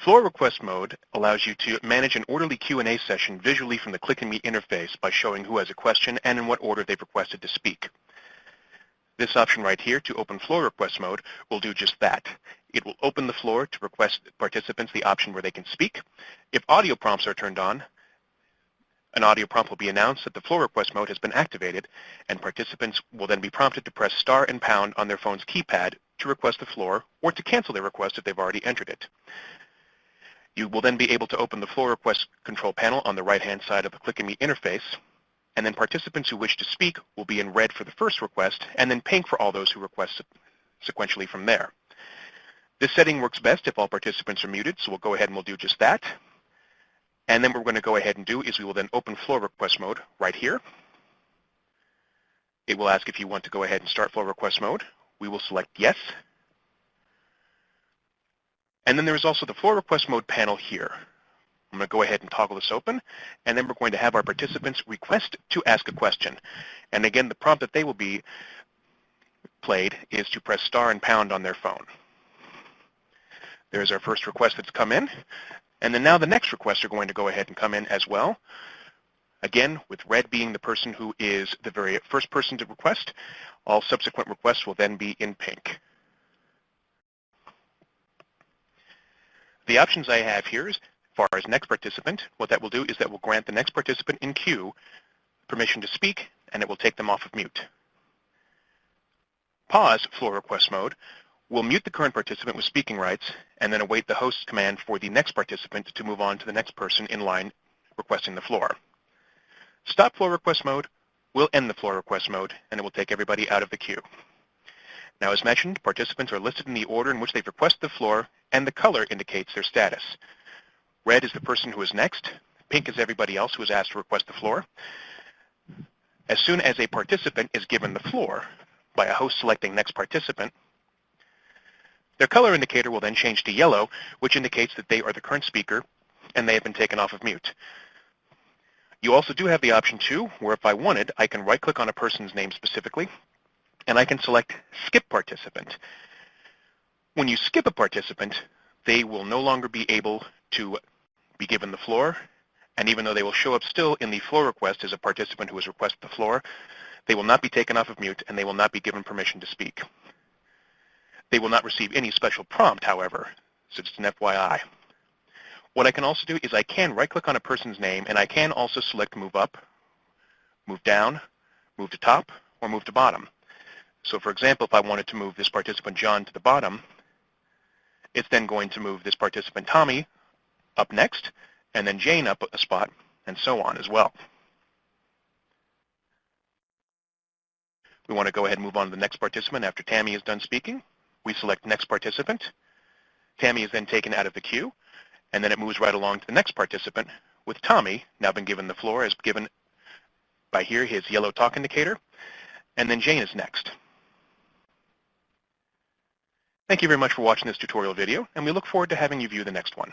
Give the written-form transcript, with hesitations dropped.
Floor request mode allows you to manage an orderly Q&A session visually from the Click&Meet interface by showing who has a question and in what order they've requested to speak. This option right here, to open floor request mode, will do just that. It will open the floor to request participants the option where they can speak. If audio prompts are turned on, an audio prompt will be announced that the floor request mode has been activated, and participants will then be prompted to press star and pound on their phone's keypad to request the floor or to cancel their request if they've already entered it. You will then be able to open the floor request control panel on the right-hand side of the Click&Meet interface, and then participants who wish to speak will be in red for the first request and then pink for all those who request sequentially from there. This setting works best if all participants are muted, so we'll go ahead and we'll do just that. And then what we're going to go ahead and do is we will then open floor request mode right here. It will ask if you want to go ahead and start floor request mode. We will select yes. And then there is also the floor request mode panel here. I'm going to go ahead and toggle this open, and then we're going to have our participants request to ask a question. And again, the prompt that they will be played is to press star and pound on their phone. There's our first request that's come in. And then now the next requests are going to go ahead and come in as well. Again, with red being the person who is the very first person to request, all subsequent requests will then be in pink. The options I have here is, as far as next participant, what that will do is that will grant the next participant in queue permission to speak, and it will take them off of mute. Pause floor request mode will mute the current participant with speaking rights and then await the host's command for the next participant to move on to the next person in line requesting the floor. Stop floor request mode will end the floor request mode, and it will take everybody out of the queue. Now, as mentioned, participants are listed in the order in which they've requested the floor, and the color indicates their status. Red is the person who is next. Pink is everybody else who is asked to request the floor. As soon as a participant is given the floor by a host selecting next participant, their color indicator will then change to yellow, which indicates that they are the current speaker and they have been taken off of mute. You also do have the option too, where if I wanted, I can right-click on a person's name specifically, and I can select skip participant. When you skip a participant, they will no longer be able to be given the floor, and even though they will show up still in the floor request as a participant who has requested the floor, they will not be taken off of mute and they will not be given permission to speak. They will not receive any special prompt, however, so just an FYI. What I can also do is I can right-click on a person's name, and I can also select move up, move down, move to top, or move to bottom. So for example, if I wanted to move this participant John to the bottom, it's then going to move this participant Tommy up next, and then Jane up a spot, and so on as well. We want to go ahead and move on to the next participant after Tammy is done speaking. We select next participant. Tammy is then taken out of the queue, and then it moves right along to the next participant with Tommy now been given the floor as given by here his yellow talk indicator, and then Jane is next. Thank you very much for watching this tutorial video, and we look forward to having you view the next one.